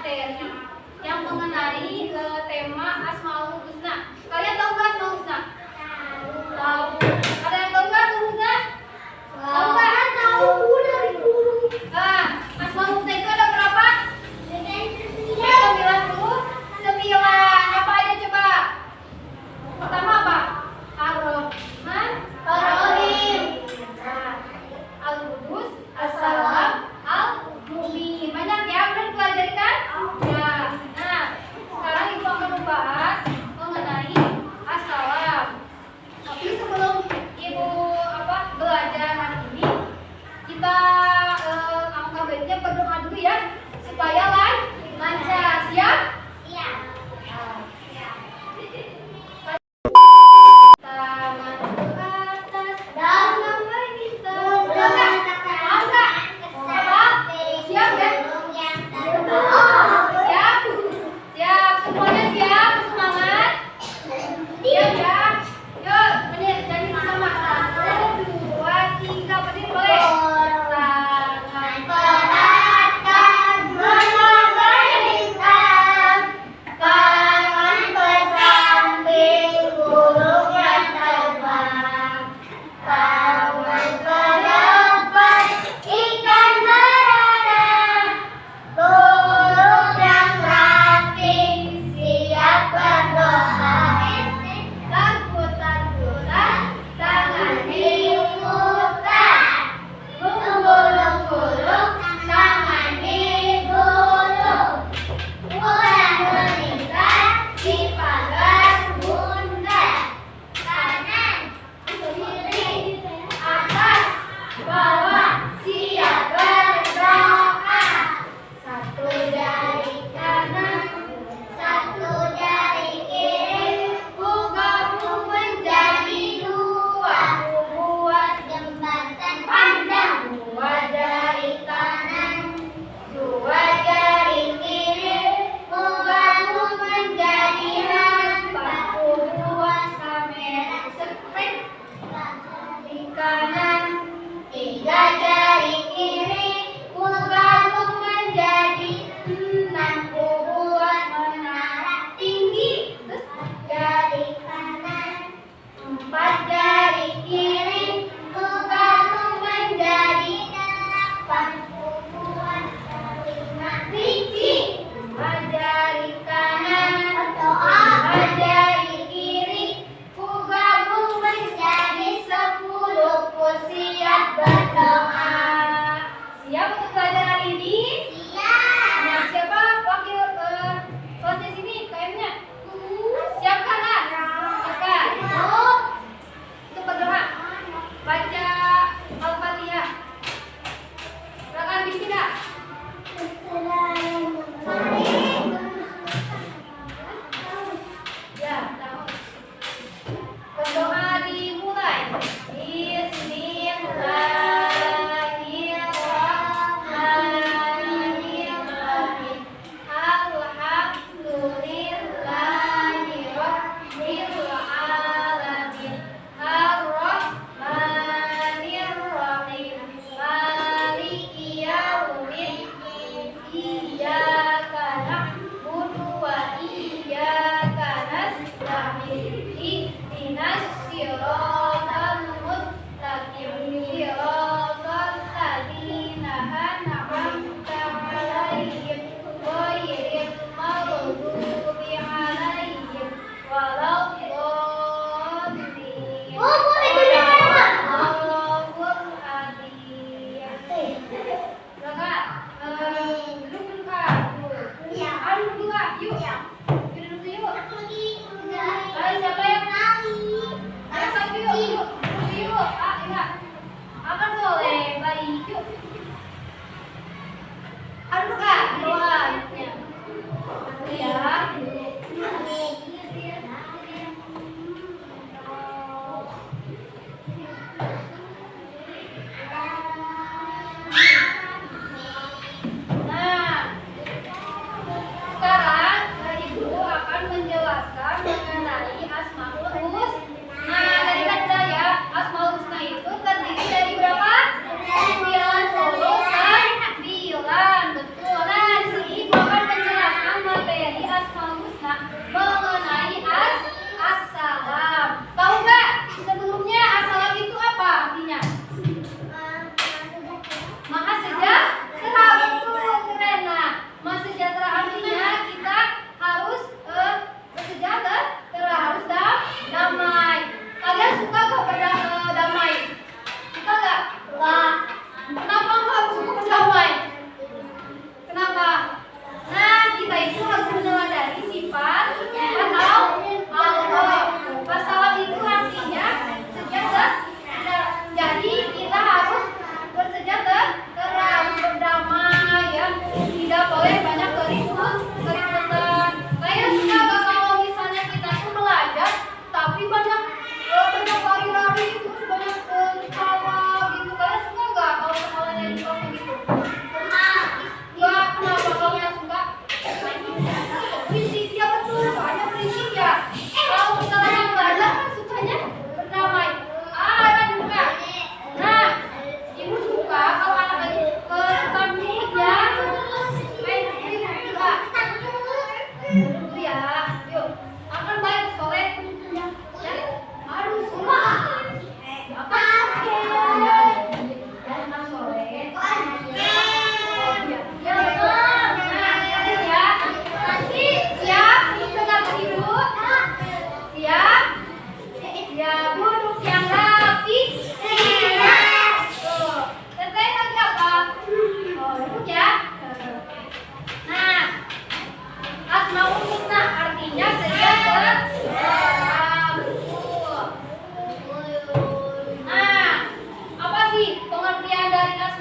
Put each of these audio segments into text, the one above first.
materi yang mengenai tema Asmaul Husna. Kalian tahu nggak Asmaul Husna? Tahu. Ada yang tahu nggak Asmaul Husna? Tahu nggak? Tahu dari dulu. Nah, Asmaul Husna itu ada berapa? 99. Apa aja coba? Pertama apa? Ar-Rahman, Ar-Rahim, Al-Qudus, As-Salam, Al-Mu'min. Banyak ya, udah dipelajari kan? Ya. Nah, sekarang Ibu akan membahas mengenai As-Salam. Tapi sebelum Ibu belajar hari ini, kita angka baiknya berdoa dulu ya, supaya lancar. Siap?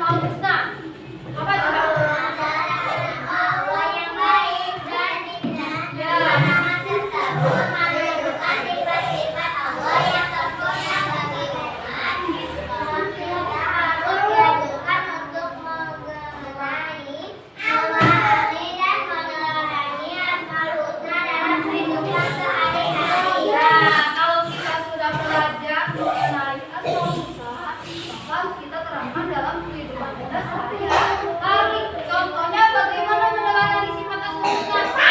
Asmaul Husna. Apa coba? Allah yang baik dan indah. Ya. Nama tersebut menunjukkan sifat-sifat Allah yang sempurna bagi umat. Kita harus diajarkan untuk mengenai, memahami dan meneladani Asmaul Husna dalam kehidupan sehari-hari. Ya, kalau kita sudah belajar mengenai Asmaul Husna, maka kita terapkan dalam kehidupan kita sehari-hari. Contohnya bagaimana meneladani sifat Asmaul Husna?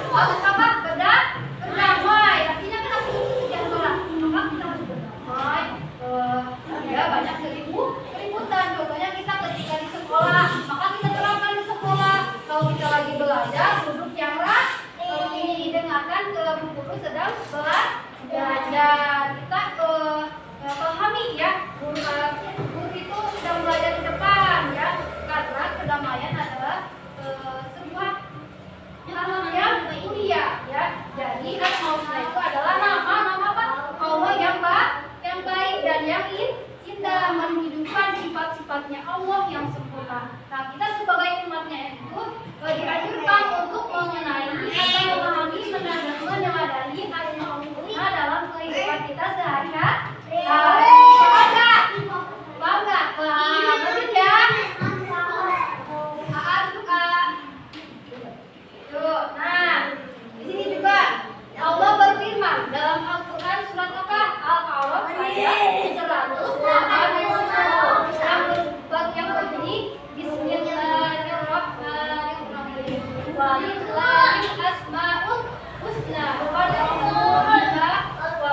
Harus apa? Berdamai. Artinya kita harus sejahtera. Maka kita harus berdamai. Ya, banyak keributan. Contohnya kita ketika di sekolah, maka kita terapkan di sekolah. Kalau kita lagi belajar, duduk yang rapi, dengarkan ke guru sedang belajar. Kita pahami ya, guru itu sedang belajar di depan ya, karena kedamaian adalah sebuah hal yang mulia ya. Jadi Asmaul Husna itu adalah nama apa? Allah yang baik dan yang indah, menghidupkan sifat-sifatnya Allah yang sempurna. Nah, kita sebagai umatnya itu dianjurkan untuk mengenai atau memahami, meneladani Asmaul Husna dalam kehidupan kita sehari-hari. Bangga, lanjut ya. Tuh, nah, di sini juga Allah berfirman dalam Al-Quran surat apa? Al-A'raf ayat 180 yang berbunyi Bismillahirrahmanirrahim. Walillahil asmaul husna fad'uuhu biha wa huwa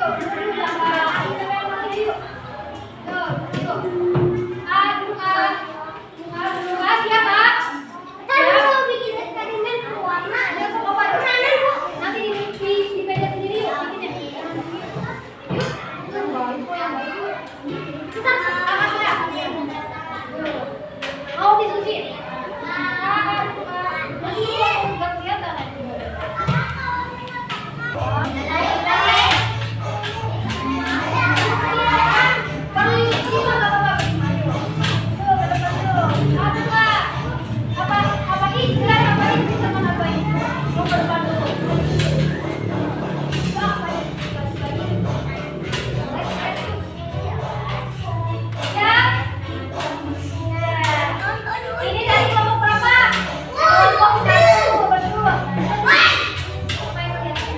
yuk. Duduk di belakang. Kita main lagi yuk. Tuh, yuk. Aduh, siap, Pak? Tadi mau bikin eksperimen warna. Ada sama Pak. Nanti di meja sendiri yuk bikinnya. Yuk. Info yang baru. Kita angkat ya. Mau disusi? Nggak kelihatan ya? Permisi, Pak, Bapak. Ayo. Tuh, ke depan tuh. Aduh, Pak. Apa Indra, apa ini sama apa ini? Mau ke depan dulu. Apa ini? Siap? Ini dari kelompok berapa? Kelompok 1, betul. Apa yang kelihatan?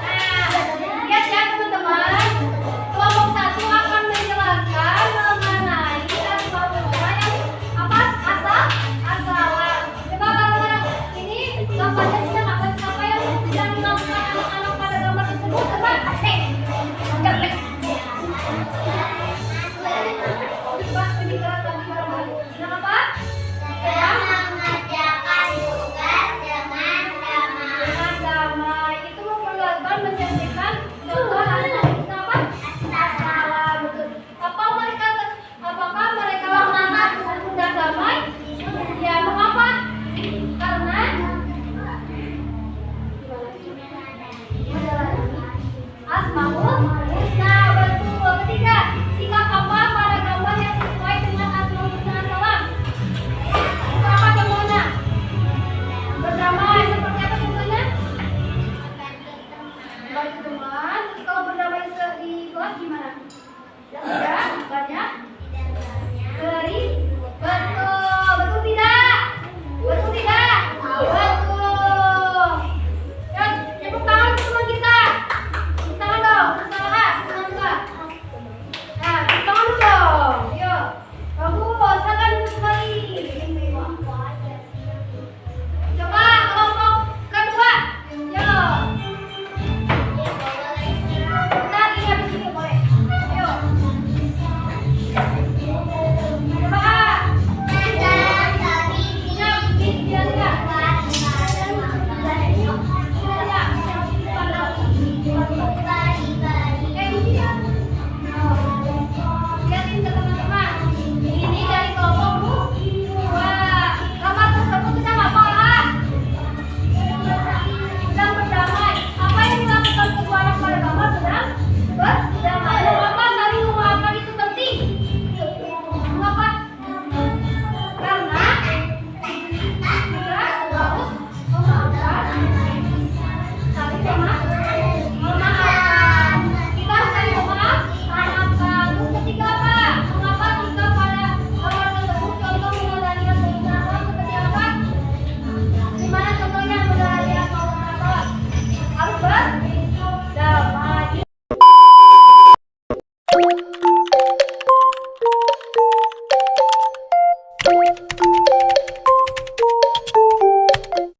Nah, lihat ya teman-teman. Kelompok 1 akan menjelaskan mengenai dari bahasa yang apa? Asalan. Coba kalau ini gambarnya sedang apa yang sedang dilakukan anak-anak pada gambar tersebut? Coba. Gambar. Coba ini kelas lagi bareng-bareng. Sedang apa? Sedang mengerjakan tugas dengan damai. Dengan damai. Itu memperlihatkan mencerminkan contoh apa? Asalan. Betul. Apakah mereka sudah damai? Ya, mengapa? Karena Asmaul Husna, betul. Ketiga, sikap apa pada gambar yang sesuai dengan Asmaul Husna Salam? Apa contohnya? Berdamai, seperti apa contohnya? Baik teman.